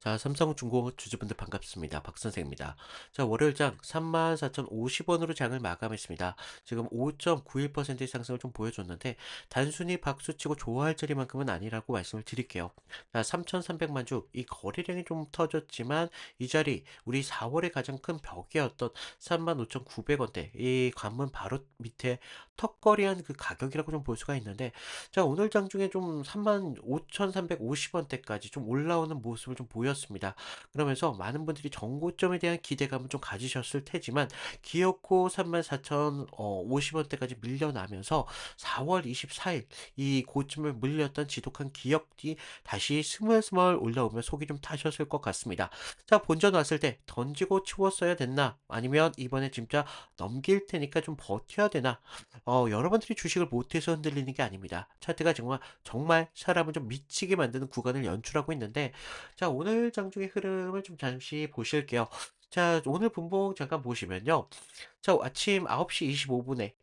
자, 삼성중공업 주주분들 반갑습니다. 박 선생입니다. 자, 월요일장 34,050원으로 장을 마감했습니다. 지금 5.91%의 상승을 좀 보여줬는데 단순히 박수치고 좋아할 자리만큼은 아니라고 말씀을 드릴게요. 자, 3,300만 주 이 거래량이 좀 터졌지만 이 자리 우리 4월에 가장 큰 벽이었던 35,900원대 이 관문 바로 밑에 턱걸이한 그 가격이라고 좀 볼 수가 있는데 자, 오늘 장중에 좀 35,350원대까지 좀 올라오는 모습을 좀 보였습니다. 그러면서 많은 분들이 정고점에 대한 기대감을 좀 가지셨을 테지만 기어코 34,050원대까지 밀려나면서 4월 24일 이 고점을 물렸던 지독한 기억이 다시 스멀스멀 올라오며 속이 좀 타셨을 것 같습니다. 자, 본전 왔을 때 던지고 치웠어야 됐나? 아니면 이번에 진짜 넘길 테니까 좀 버텨야 되나? 여러분들이 주식을 못해서 흔들리는 게 아닙니다. 차트가 정말 사람을 좀 미치게 만드는 구간을 연출하고 있는데, 자, 오늘 장중의 흐름을 좀 잠시 보실게요. 자, 오늘 분봉 잠깐 보시면요. 자, 아침 9시 25분에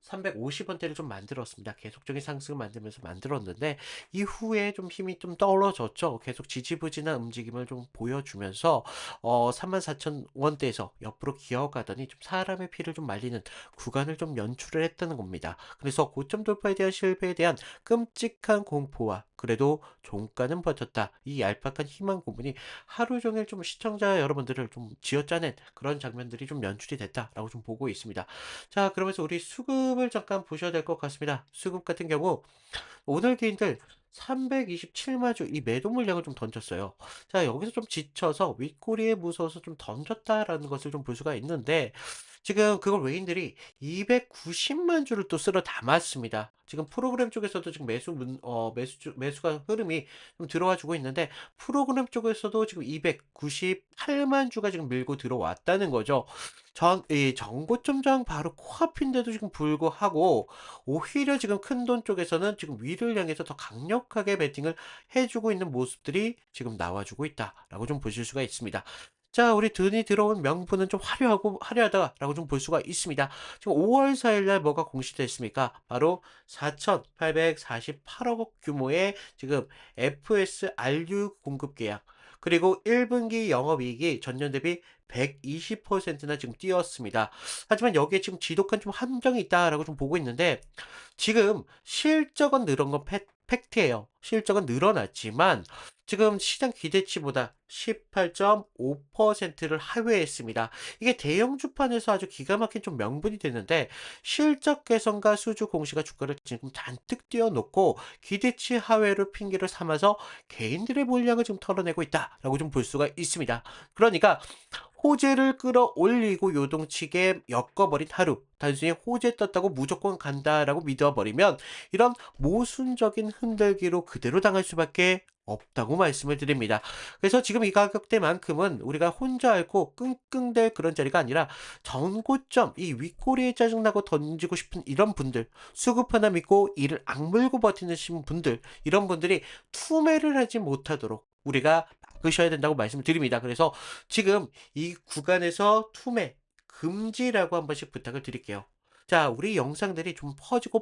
350원대를 좀 만들었습니다. 계속적인 상승을 만들면서 만들었는데 이후에 좀 힘이 좀 떨어졌죠. 계속 지지부진한 움직임을 좀 보여주면서 34,000원대에서 옆으로 기어가더니 좀 사람의 피를 좀 말리는 구간을 좀 연출을 했다는 겁니다. 그래서 고점 돌파에 대한 실패에 대한 끔찍한 공포와 그래도 종가는 버텼다. 이 얄팍한 희망 고문이 하루 종일 좀 시청자 여러분들을 좀 쥐어짜낸 그런 장면들이 좀 연출이 됐다라고 좀 보고 있습니다. 자, 그러면서 우리 수급을 잠깐 보셔야 될 것 같습니다. 수급 같은 경우 오늘 개인들 327만 주 이 매도 물량을 좀 던졌어요. 자, 여기서 좀 지쳐서 윗꼬리에 무서워서 좀 던졌다라는 것을 좀 볼 수가 있는데 지금 그걸 외인들이 290만 주를 또 쓸어 담았습니다. 지금 프로그램 쪽에서도 지금 매수가 흐름이 좀 들어와 주고 있는데 프로그램 쪽에서도 지금 298만 주가 지금 밀고 들어왔다는 거죠. 이 정고점장 바로 코앞인데도 지금 불구하고 오히려 지금 큰돈 쪽에서는 지금 위를 향해서 더 강력하게 베팅을 해주고 있는 모습들이 지금 나와주고 있다라고 좀 보실 수가 있습니다. 자, 우리 돈이 들어온 명분은 좀 화려하다라고 좀 볼 수가 있습니다. 지금 5월 4일 날 뭐가 공시됐습니까? 바로 4,848억 규모의 지금 FSRU 공급 계약. 그리고 1분기 영업이익이 전년 대비 120%나 지금 뛰었습니다. 하지만 여기에 지금 지독한 좀 함정이 있다라고 좀 보고 있는데 지금 실적은 늘은 건 팩트예요. 실적은 늘어났지만 지금 시장 기대치보다 18.5%를 하회했습니다. 이게 대형 주판에서 아주 기가 막힌 좀 명분이 되는데 실적 개선과 수주 공시가 주가를 지금 잔뜩 띄워놓고 기대치 하회를 핑계를 삼아서 개인들의 물량을 지금 털어내고 있다라고 좀 볼 수가 있습니다. 그러니까 호재를 끌어올리고 요동치게 엮어버린 하루. 단순히 호재 떴다고 무조건 간다라고 믿어버리면 이런 모순적인 흔들기로 그대로 당할 수밖에 없다고 말씀을 드립니다. 그래서 지금 이 가격대만큼은 우리가 혼자 앓고 끙끙댈 그런 자리가 아니라 전고점, 이 윗꼬리에 짜증나고 던지고 싶은 이런 분들, 수급 하나 믿고 이를 악물고 버티는 분들, 이런 분들이 투매를 하지 못하도록 우리가 막으셔야 된다고 말씀을 드립니다. 그래서 지금 이 구간에서 투매 금지라고 한 번씩 부탁을 드릴게요. 자, 우리 영상들이 좀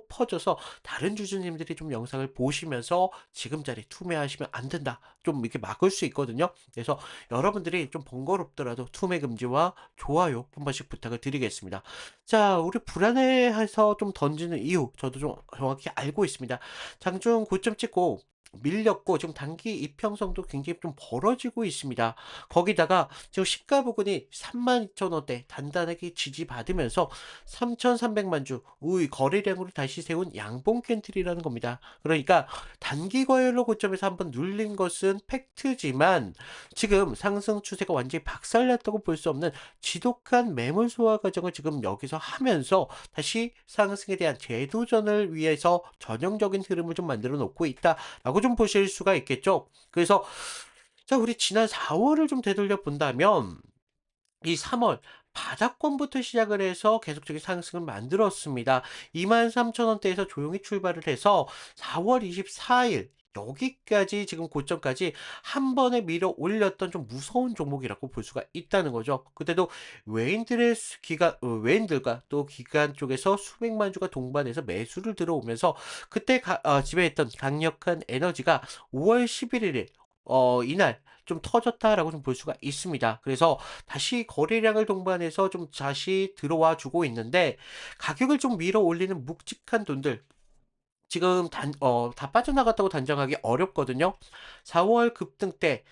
퍼져서 다른 주주님들이 좀 영상을 보시면서 지금 자리 투매하시면 안 된다. 좀 이렇게 막을 수 있거든요. 그래서 여러분들이 좀 번거롭더라도 투매 금지와 좋아요 한 번씩 부탁을 드리겠습니다. 자, 우리 불안해해서 좀 던지는 이유 저도 좀 정확히 알고 있습니다. 장중 고점 찍고 밀렸고 지금 단기 이평선도 굉장히 좀 벌어지고 있습니다. 거기다가 지금 시가 부근이 32,000원대 단단하게 지지받으면서 3,300만 주 우의 거래량으로 다시 세운 양봉 캔틀이라는 겁니다. 그러니까 단기 과열로 고점에서 한번 눌린 것은 팩트지만 지금 상승 추세가 완전히 박살났다고 볼 수 없는 지독한 매물 소화 과정을 지금 여기서 하면서 다시 상승에 대한 재도전을 위해서 전형적인 흐름을 좀 만들어 놓고 있다라고 좀 보실 수가 있겠죠. 그래서 자, 우리 지난 4월을 좀 되돌려 본다면 이 3월 바닥권부터 시작을 해서 계속적인 상승을 만들었습니다. 23,000원대에서 조용히 출발을 해서 4월 24일 여기까지 지금 고점까지 한 번에 밀어 올렸던 좀 무서운 종목이라고 볼 수가 있다는 거죠. 그때도 외인들의 외인들과 또 기관 쪽에서 수백만 주가 동반해서 매수를 들어오면서 그때 지배했던 강력한 에너지가 5월 11일에 이날 좀 터졌다라고 좀 볼 수가 있습니다. 그래서 다시 거래량을 동반해서 좀 다시 들어와 주고 있는데 가격을 좀 밀어 올리는 묵직한 돈들 지금 다 빠져나갔다고 단정하기 어렵거든요. 4월 급등 때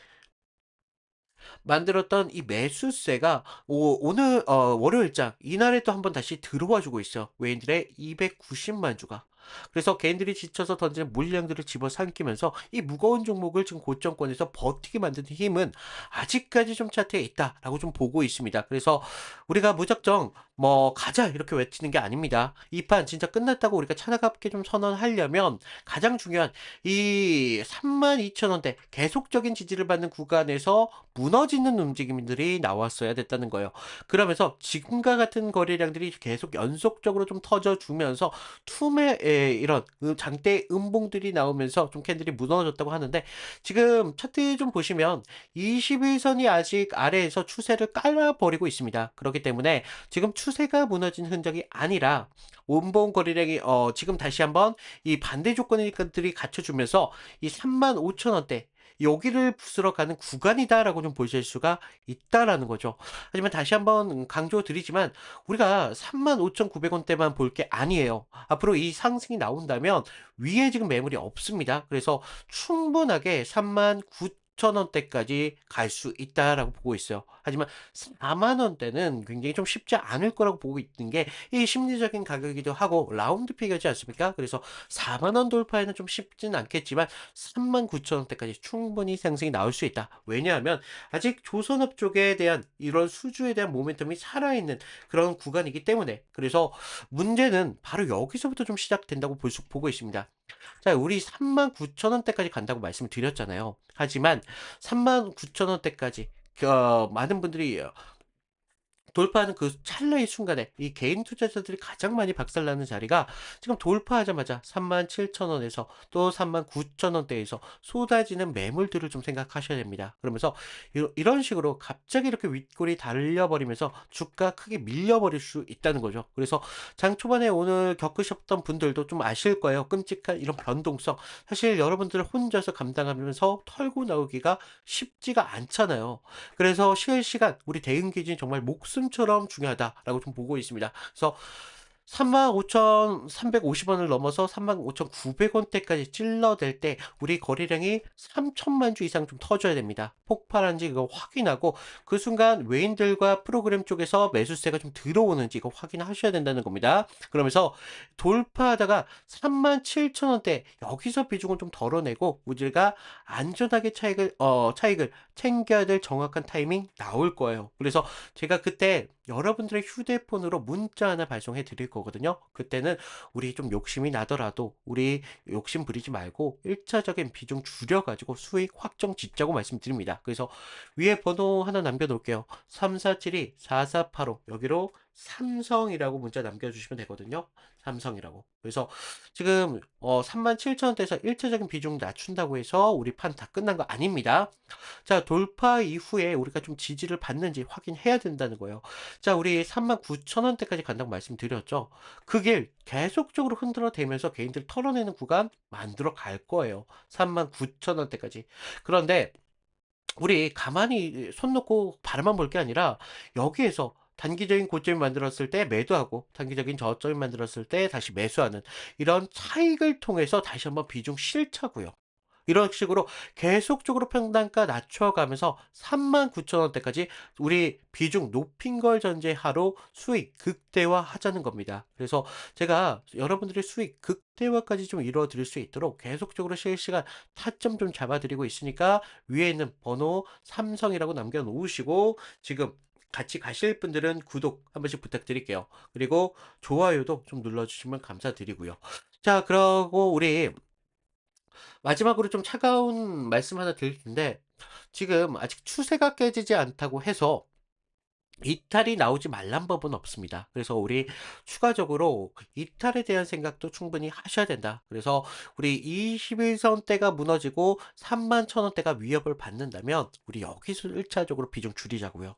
만들었던 이 매수세가 오늘 월요일장 이날에 또 한번 다시 들어와 주고 있어요. 외인들의 290만 주가. 그래서 개인들이 지쳐서 던진 물량들을 집어삼키면서 이 무거운 종목을 지금 고점권에서 버티게 만드는 힘은 아직까지 좀 차트에 있다라고 좀 보고 있습니다. 그래서 우리가 무작정 뭐 가자 이렇게 외치는 게 아닙니다. 이 판 진짜 끝났다고 우리가 차가깝게 좀 선언하려면 가장 중요한 이 32,000원대 계속적인 지지를 받는 구간에서 무너지는 움직임들이 나왔어야 됐다는 거예요. 그러면서 지금과 같은 거래량들이 계속 연속적으로 좀 터져주면서 투매의 이런 장대 음봉들이 나오면서 좀 캔들이 무너졌다고 하는데 지금 차트 좀 보시면 21선이 아직 아래에서 추세를 깔아버리고 있습니다. 그렇기 때문에 지금 추세가 무너진 흔적이 아니라 원봉 거래량이 지금 다시 한번 이 반대 조건들이 갖춰주면서 이 35,000원대 여기를 부스러 가는 구간이다라고 좀 보실 수가 있다라는 거죠. 하지만 다시 한번 강조드리지만 우리가 35,900원대만 볼 게 아니에요. 앞으로 이 상승이 나온다면 위에 지금 매물이 없습니다. 그래서 충분하게 39,000원대까지 갈 수 있다라고 보고 있어요. 하지만 4만 원대는 굉장히 좀 쉽지 않을 거라고 보고 있는 게 이 심리적인 가격이기도 하고 라운드 피겨지 않습니까? 그래서 4만 원 돌파에는 좀 쉽진 않겠지만 39,000원대까지 충분히 상승이 나올 수 있다. 왜냐하면 아직 조선업 쪽에 대한 이런 수주에 대한 모멘텀이 살아있는 그런 구간이기 때문에 그래서 문제는 바로 여기서부터 좀 시작된다고 보고 있습니다. 자, 우리 39,000원대까지 간다고 말씀을 드렸잖아요. 하지만 39,000원대까지 많은 분들이 돌파하는 그 찰나의 순간에 이 개인 투자자들이 가장 많이 박살나는 자리가 지금 돌파하자마자 37,000원에서 또 39,000원대에서 쏟아지는 매물들을 좀 생각하셔야 됩니다. 그러면서 이런 식으로 갑자기 이렇게 윗골이 달려버리면서 주가 크게 밀려버릴 수 있다는 거죠. 그래서 장 초반에 오늘 겪으셨던 분들도 좀 아실 거예요. 끔찍한 이런 변동성. 사실 여러분들 혼자서 감당하면서 털고 나오기가 쉽지가 않잖아요. 그래서 실시간 우리 대응 기준이 정말 목숨처럼 중요하다라고 좀 보고 있습니다. 그래서 35,350원을 넘어서 35,900원대까지 찔러댈 때 우리 거래량이 3천만 주 이상 좀 터져야 됩니다. 폭발한지 이거 확인하고 그 순간 외인들과 프로그램 쪽에서 매수세가 좀 들어오는지 이거 확인하셔야 된다는 겁니다. 그러면서 돌파하다가 37,000원대 여기서 비중을 좀 덜어내고 우리가 안전하게 차익을 챙겨야 될 정확한 타이밍 나올 거예요. 그래서 제가 그때 여러분들의 휴대폰으로 문자 하나 발송해 드릴 거거든요. 그때는 우리 좀 욕심이 나더라도 우리 욕심 부리지 말고 1차적인 비중 줄여가지고 수익 확정 짓자고 말씀드립니다. 그래서 위에 번호 하나 남겨놓을게요. 3472-4485 여기로 삼성이라고 문자 남겨주시면 되거든요. 삼성이라고. 그래서 지금 37,000원대에서 1차적인 비중 낮춘다고 해서 우리 판 다 끝난 거 아닙니다. 자, 돌파 이후에 우리가 좀 지지를 받는지 확인해야 된다는 거예요. 자, 우리 39,000원대까지 간다고 말씀드렸죠. 그 길 계속적으로 흔들어대면서 개인들 털어내는 구간 만들어 갈 거예요. 39,000원대까지. 그런데 우리 가만히 손 놓고 바라만 볼 게 아니라 여기에서 단기적인 고점을 만들었을 때 매도하고 단기적인 저점을 만들었을 때 다시 매수하는 이런 차익을 통해서 다시 한번 비중 실차고요. 이런 식으로 계속적으로 평단가 낮춰가면서 39,000원대까지 우리 비중 높인 걸 전제하로 수익 극대화 하자는 겁니다. 그래서 제가 여러분들의 수익 극대화까지 좀 이루어 드릴 수 있도록 계속적으로 실시간 타점 좀 잡아 드리고 있으니까 위에 있는 번호 삼성이라고 남겨 놓으시고 지금 같이 가실 분들은 구독 한 번씩 부탁드릴게요. 그리고 좋아요도 좀 눌러주시면 감사드리고요. 자, 그러고 우리 마지막으로 좀 차가운 말씀 하나 드릴 텐데 지금 아직 추세가 깨지지 않다고 해서 이탈이 나오지 말란 법은 없습니다. 그래서 우리 추가적으로 이탈에 대한 생각도 충분히 하셔야 된다. 그래서 우리 21선대가 무너지고 31,000원대가 위협을 받는다면 우리 여기서 1차적으로 비중 줄이자고요.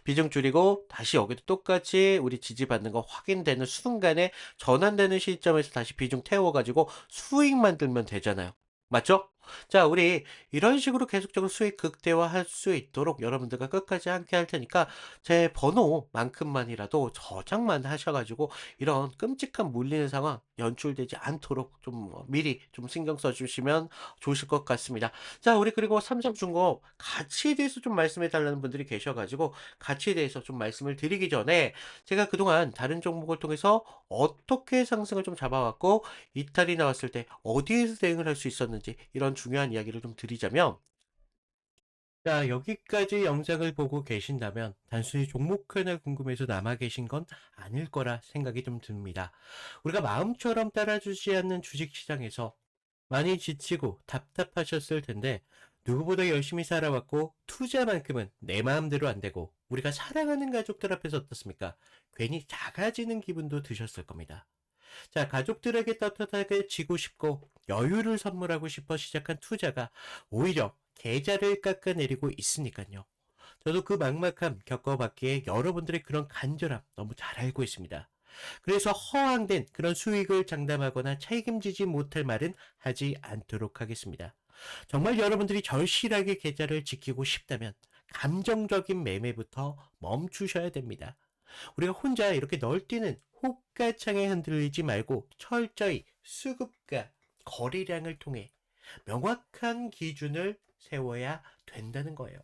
비중 줄이고 다시 여기도 똑같이 우리 지지받는 거 확인되는 순간에 전환되는 시점에서 다시 비중 태워가지고 수익 만들면 되잖아요. 맞죠? 자, 우리 이런 식으로 계속적으로 수익 극대화할 수 있도록 여러분들과 끝까지 함께 할 테니까 제 번호만큼만이라도 저장만 하셔가지고 이런 끔찍한 물리는 상황 연출되지 않도록 좀 미리 좀 신경 써주시면 좋으실 것 같습니다. 자, 우리 그리고 삼성중공 가치에 대해서 좀 말씀해 달라는 분들이 계셔가지고 가치에 대해서 좀 말씀을 드리기 전에 제가 그동안 다른 종목을 통해서 어떻게 상승을 좀 잡아왔고 이탈이 나왔을 때 어디에서 대응을 할 수 있었는지 이런 중요한 이야기를 좀 드리자면 자, 여기까지 영상을 보고 계신다면 단순히 종목 하나 궁금해서 남아 계신 건 아닐 거라 생각이 좀 듭니다. 우리가 마음처럼 따라주지 않는 주식시장에서 많이 지치고 답답하셨을 텐데 누구보다 열심히 살아왔고 투자만큼은 내 마음대로 안 되고 우리가 사랑하는 가족들 앞에서 어떻습니까? 괜히 작아지는 기분도 드셨을 겁니다. 자, 가족들에게 떳떳하게 지고 싶고 여유를 선물하고 싶어 시작한 투자가 오히려 계좌를 깎아내리고 있으니까요. 저도 그 막막함 겪어봤기에 여러분들의 그런 간절함 너무 잘 알고 있습니다. 그래서 허황된 그런 수익을 장담하거나 책임지지 못할 말은 하지 않도록 하겠습니다. 정말 여러분들이 절실하게 계좌를 지키고 싶다면 감정적인 매매부터 멈추셔야 됩니다. 우리가 혼자 이렇게 널뛰는 호가창에 흔들리지 말고 철저히 수급과 거래량을 통해 명확한 기준을 세워야 된다는 거예요.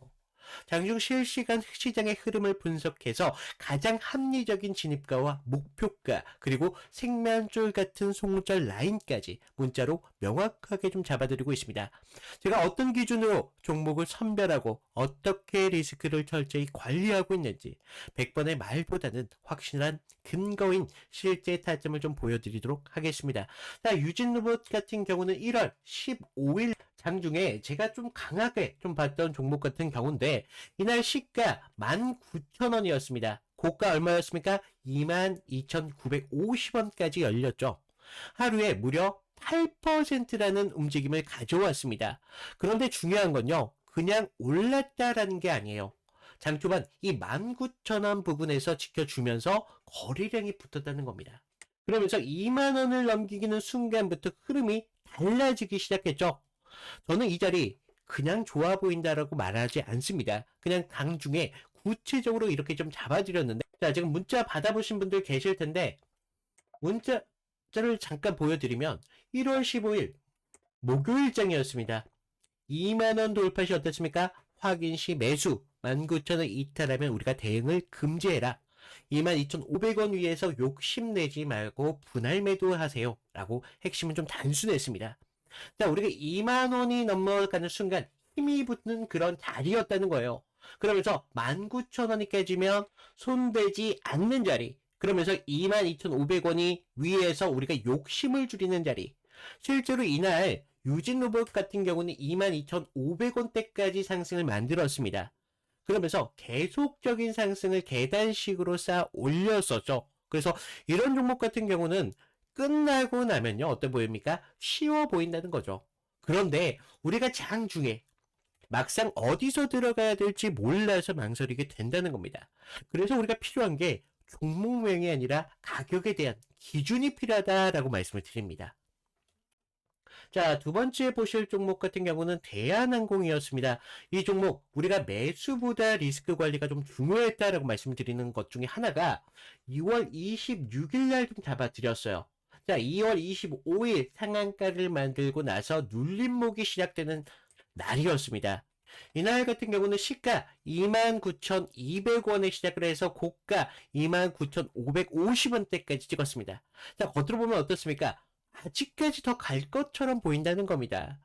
장중 실시간 시장의 흐름을 분석해서 가장 합리적인 진입가와 목표가 그리고 생명줄 같은 손절 라인까지 문자로 명확하게 좀 잡아드리고 있습니다. 제가 어떤 기준으로 종목을 선별하고 어떻게 리스크를 철저히 관리하고 있는지 100번의 말보다는 확실한 근거인 실제 타점을 좀 보여드리도록 하겠습니다. 자, 유진로봇 같은 경우는 1월 15일 장중에 제가 좀 강하게 좀 봤던 종목 같은 경우인데 이날 시가 19,000원이었습니다. 고가 얼마였습니까? 22,950원까지 열렸죠. 하루에 무려 8%라는 움직임을 가져왔습니다. 그런데 중요한 건요. 그냥 올랐다라는 게 아니에요. 장 초반 이 19,000원 부분에서 지켜주면서 거래량이 붙었다는 겁니다. 그러면서 2만 원을 넘기는 순간부터 흐름이 달라지기 시작했죠. 저는 이 자리 그냥 좋아 보인다라고 말하지 않습니다. 그냥 강중에 구체적으로 이렇게 좀 잡아드렸는데 자, 지금 문자 받아보신 분들 계실 텐데 문자를 잠깐 보여드리면 1월 15일 목요일장이었습니다. 2만원 돌파 시 어떻습니까? 확인 시 매수 19,000원 이탈하면 우리가 대응을 금지해라. 22,500원 위에서 욕심내지 말고 분할 매도하세요 라고 핵심은 좀 단순했습니다. 자, 우리가 2만 원이 넘어가는 순간 힘이 붙는 그런 자리였다는 거예요. 그러면서 19,000원이 깨지면 손대지 않는 자리. 그러면서 22,500원이 위에서 우리가 욕심을 줄이는 자리. 실제로 이날 유진 로봇 같은 경우는 22,500원대까지 상승을 만들었습니다. 그러면서 계속적인 상승을 계단식으로 쌓아 올렸었죠. 그래서 이런 종목 같은 경우는 끝나고 나면요. 어때 보입니까? 쉬워 보인다는 거죠. 그런데 우리가 장중에 막상 어디서 들어가야 될지 몰라서 망설이게 된다는 겁니다. 그래서 우리가 필요한 게 종목명이 아니라 가격에 대한 기준이 필요하다라고 말씀을 드립니다. 자, 두 번째 보실 종목 같은 경우는 대한항공이었습니다. 이 종목 우리가 매수보다 리스크 관리가 좀 중요했다라고 말씀드리는 것 중에 하나가 2월 26일 날 좀 잡아드렸어요. 자, 2월 25일 상한가를 만들고 나서 눌림목이 시작되는 날이었습니다. 이날 같은 경우는 시가 29,200원에 시작을 해서 고가 29,550원대까지 찍었습니다. 자, 겉으로 보면 어떻습니까? 아직까지 더 갈 것처럼 보인다는 겁니다.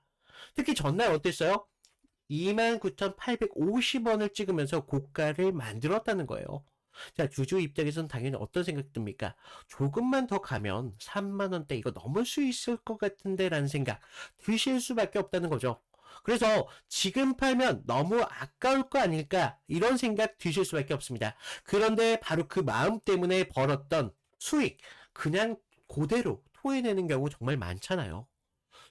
특히 전날 어땠어요? 29,850원을 찍으면서 고가를 만들었다는 거예요. 자, 주주 입장에서는 당연히 어떤 생각 듭니까? 조금만 더 가면 3만원대 이거 넘을 수 있을 것 같은데 라는 생각 드실 수밖에 없다는 거죠. 그래서 지금 팔면 너무 아까울 거 아닐까 이런 생각 드실 수밖에 없습니다. 그런데 바로 그 마음 때문에 벌었던 수익 그냥 그대로 토해내는 경우 정말 많잖아요.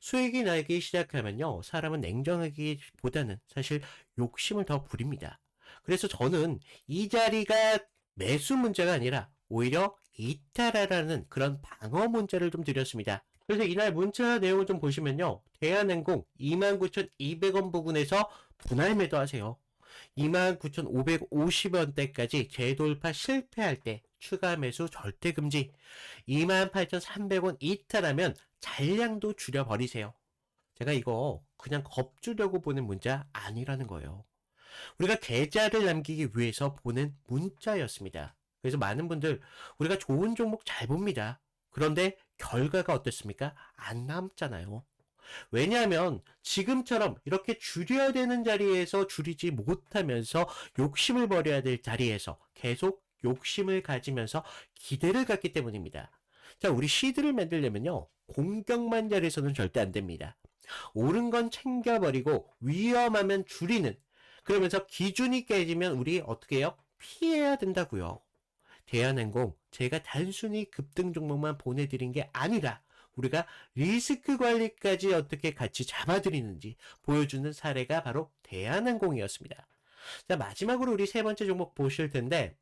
수익이 나기 시작하면요, 사람은 냉정하기보다는 사실 욕심을 더 부립니다. 그래서 저는 이 자리가 매수 문제가 아니라 오히려 이탈하라는 그런 방어 문자를 좀 드렸습니다. 그래서 이날 문자 내용을 좀 보시면요, 대한항공 29,200원 부근에서 분할 매도하세요. 29,550원대까지 재돌파 실패할 때 추가 매수 절대 금지. 28,300원 이탈하면 잔량도 줄여버리세요. 제가 이거 그냥 겁주려고 보낸 문자 아니라는 거예요. 우리가 계좌를 남기기 위해서 보낸 문자였습니다. 그래서 많은 분들 우리가 좋은 종목 잘 봅니다. 그런데 결과가 어땠습니까? 안 남잖아요. 왜냐하면 지금처럼 이렇게 줄여야 되는 자리에서 줄이지 못하면서 욕심을 버려야 될 자리에서 계속 욕심을 가지면서 기대를 갖기 때문입니다. 자, 우리 시드를 만들려면요, 공격만 자리에서는 절대 안 됩니다. 옳은 건 챙겨버리고 위험하면 줄이는, 그러면서 기준이 깨지면 우리 어떻게 해요? 피해야 된다고요. 대한항공 제가 단순히 급등 종목만 보내드린 게 아니라 우리가 리스크 관리까지 어떻게 같이 잡아드리는지 보여주는 사례가 바로 대한항공이었습니다. 자, 마지막으로 우리 세 번째 종목 보실 텐데,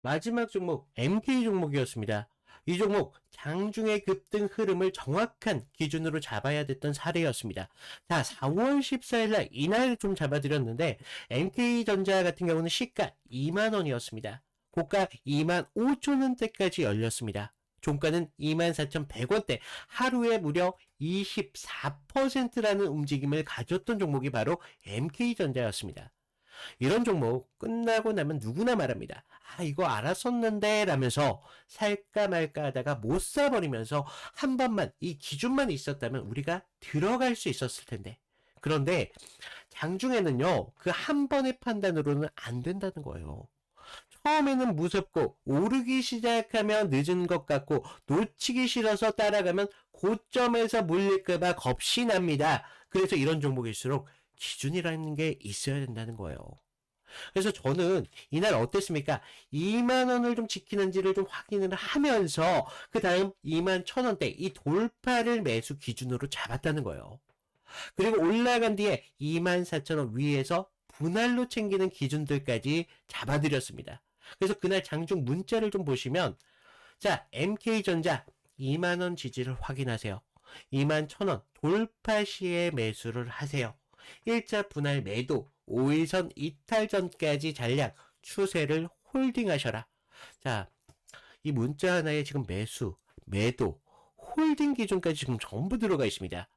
마지막 종목 MK 종목이었습니다. 이 종목 장중의 급등 흐름을 정확한 기준으로 잡아야 됐던 사례였습니다. 자, 4월 14일 날 이날 좀 잡아드렸는데 MK전자 같은 경우는 시가 2만원이었습니다. 고가 25,000원대까지 열렸습니다. 종가는 24,100원대, 하루에 무려 24%라는 움직임을 가졌던 종목이 바로 MK전자였습니다. 이런 종목 끝나고 나면 누구나 말합니다. 아, 이거 알았었는데 라면서 살까 말까 하다가 못 사버리면서 한 번만 이 기준만 있었다면 우리가 들어갈 수 있었을 텐데. 그런데 장중에는요, 그 한 번의 판단으로는 안 된다는 거예요. 처음에는 무섭고 오르기 시작하면 늦은 것 같고 놓치기 싫어서 따라가면 고점에서 물릴까봐 겁이 납니다. 그래서 이런 종목일수록 기준이라는 게 있어야 된다는 거예요. 그래서 저는 이날 어땠습니까? 2만원을 좀 지키는지를 좀 확인을 하면서 그 다음 21,000원대 이 돌파를 매수 기준으로 잡았다는 거예요. 그리고 올라간 뒤에 24,000원 위에서 분할로 챙기는 기준들까지 잡아드렸습니다. 그래서 그날 장중 문자를 좀 보시면, 자, MK전자 2만원 지지를 확인하세요. 21,000원 돌파 시에 매수를 하세요. 1차 분할 매도 5일선 이탈 전까지 잔량 추세를 홀딩하셔라. 자, 이 문자 하나에 지금 매수, 매도, 홀딩 기준까지 지금 전부 들어가 있습니다.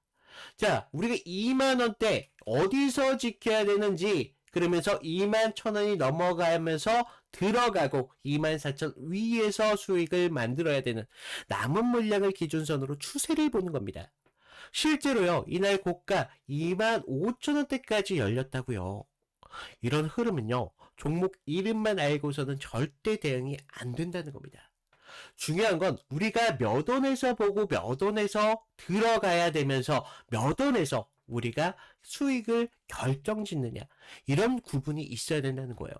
자, 우리가 2만원대 어디서 지켜야 되는지, 그러면서 21,000원이 넘어가면서 들어가고 24,000 위에서 수익을 만들어야 되는 남은 물량을 기준선으로 추세를 보는 겁니다. 실제로요, 이날 고가 25,000원대까지 열렸다고요. 이런 흐름은요, 종목 이름만 알고서는 절대 대응이 안 된다는 겁니다. 중요한 건 우리가 몇 원에서 보고 몇 원에서 들어가야 되면서 몇 원에서 우리가 수익을 결정짓느냐, 이런 구분이 있어야 된다는 거예요.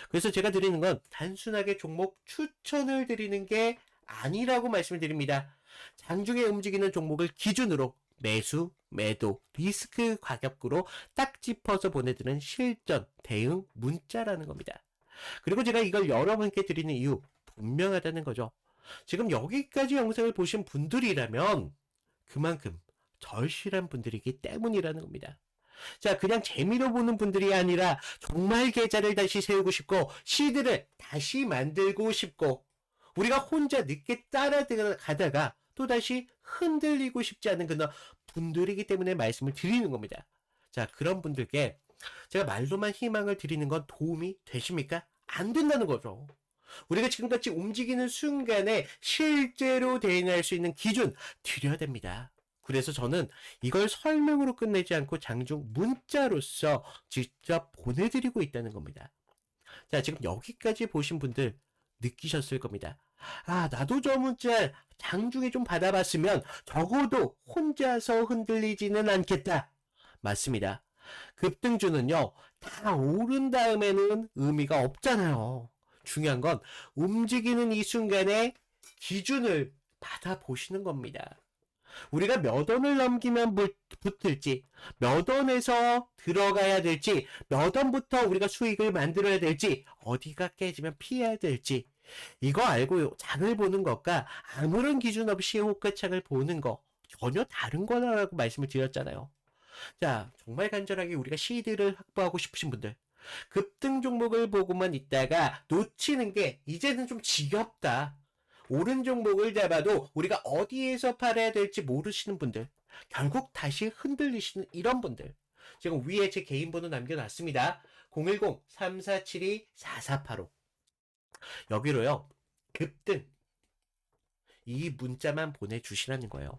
그래서 제가 드리는 건 단순하게 종목 추천을 드리는 게 아니라고 말씀을 드립니다. 장중에 움직이는 종목을 기준으로 매수, 매도, 리스크 가격으로 딱 짚어서 보내드리는 실전 대응 문자라는 겁니다. 그리고 제가 이걸 여러분께 드리는 이유 분명하다는 거죠. 지금 여기까지 영상을 보신 분들이라면 그만큼 절실한 분들이기 때문이라는 겁니다. 자, 그냥 재미로 보는 분들이 아니라 정말 계좌를 다시 세우고 싶고 시드를 다시 만들고 싶고 우리가 혼자 늦게 따라가다가 또다시 흔들리고 싶지 않은 그런 분들이기 때문에 말씀을 드리는 겁니다. 자, 그런 분들께 제가 말로만 희망을 드리는 건 도움이 되십니까? 안 된다는 거죠. 우리가 지금같이 움직이는 순간에 실제로 대응할 수 있는 기준 드려야 됩니다. 그래서 저는 이걸 설명으로 끝내지 않고 장중 문자로서 직접 보내드리고 있다는 겁니다. 자, 지금 여기까지 보신 분들 느끼셨을 겁니다. 아, 나도 저 문자 장중에 좀 받아봤으면 적어도 혼자서 흔들리지는 않겠다. 맞습니다. 급등주는요, 다 오른 다음에는 의미가 없잖아요. 중요한 건 움직이는 이 순간에 기준을 받아보시는 겁니다. 우리가 몇 원을 넘기면 붙을지, 몇 원에서 들어가야 될지, 몇 원부터 우리가 수익을 만들어야 될지, 어디가 깨지면 피해야 될지, 이거 알고 장을 보는 것과 아무런 기준 없이 호가창을 보는 거 전혀 다른 거라고 말씀을 드렸잖아요. 자, 정말 간절하게 우리가 시드를 확보하고 싶으신 분들, 급등 종목을 보고만 있다가 놓치는 게 이제는 좀 지겹다. 오른 종목을 잡아도 우리가 어디에서 팔아야 될지 모르시는 분들, 결국 다시 흔들리시는 이런 분들, 지금 위에 제 개인 번호 남겨놨습니다. 010-3472-4485. 여기로요, 급등, 이 문자만 보내주시라는 거예요.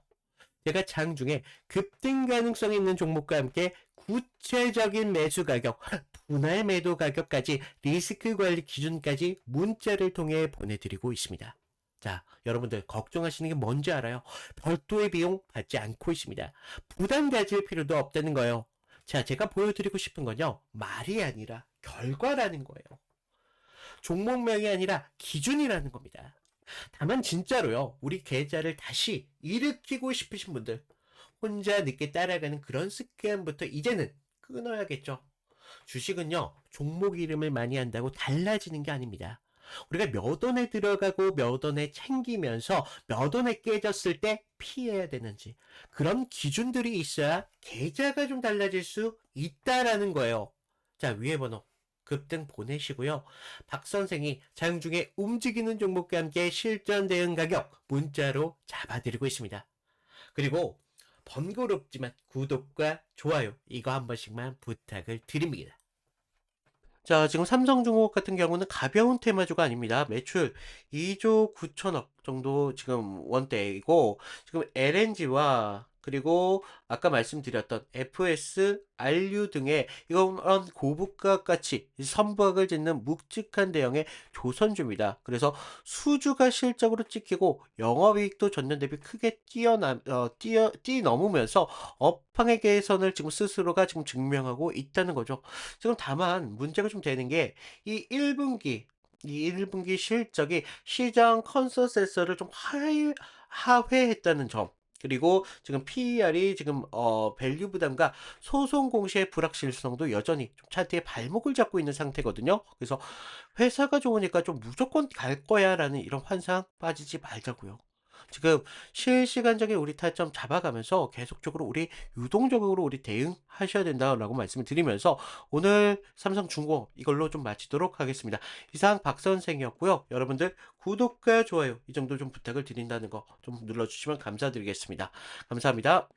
제가 장중에 급등 가능성이 있는 종목과 함께 구체적인 매수 가격, 분할 매도 가격까지 리스크 관리 기준까지 문자를 통해 보내드리고 있습니다. 자, 여러분들 걱정하시는 게 뭔지 알아요? 별도의 비용 받지 않고 있습니다. 부담 가질 필요도 없다는 거예요. 자, 제가 보여드리고 싶은 건요, 말이 아니라 결과라는 거예요. 종목명이 아니라 기준이라는 겁니다. 다만 진짜로요, 우리 계좌를 다시 일으키고 싶으신 분들, 혼자 늦게 따라가는 그런 습관부터 이제는 끊어야겠죠. 주식은요, 종목 이름을 많이 한다고 달라지는 게 아닙니다. 우리가 몇 원에 들어가고 몇 원에 챙기면서 몇 원에 깨졌을 때 피해야 되는지, 그런 기준들이 있어야 계좌가 좀 달라질 수 있다라는 거예요. 자, 위에 번호 급등 보내시고요. 박 선생이 장중에 움직이는 종목과 함께 실전 대응 가격 문자로 잡아드리고 있습니다. 그리고 번거롭지만 구독과 좋아요 이거 한 번씩만 부탁을 드립니다. 자, 지금 삼성중공업 같은 경우는 가벼운 테마주가 아닙니다. 매출 2조 9천억 정도 지금 원대이고, 지금 LNG와 그리고 아까 말씀드렸던 FS, RU 등의 이런 고부가 가치 선박을 짓는 묵직한 대형의 조선주입니다. 그래서 수주가 실적으로 찍히고 영업이익도 전년 대비 크게 뛰어넘으면서 업황의 개선을 지금 스스로가 지금 증명하고 있다는 거죠. 지금 다만 문제가 좀 되는 게 이 1분기 이 1분기 실적이 시장 컨센서스를 좀 하회했다는 점. 그리고 지금 PER이 지금 밸류 부담과 소송 공시의 불확실성도 여전히 좀 차트에 발목을 잡고 있는 상태거든요. 그래서 회사가 좋으니까 좀 무조건 갈 거야라는 이런 환상 빠지지 말자고요. 지금 실시간적인 우리 타점 잡아가면서 계속적으로 우리 유동적으로 우리 대응하셔야 된다라고 말씀을 드리면서 오늘 삼성중공업 이걸로 좀 마치도록 하겠습니다. 이상 박 선생이었고요. 여러분들 구독과 좋아요 이 정도 좀 부탁을 드린다는 거 좀 눌러주시면 감사드리겠습니다. 감사합니다.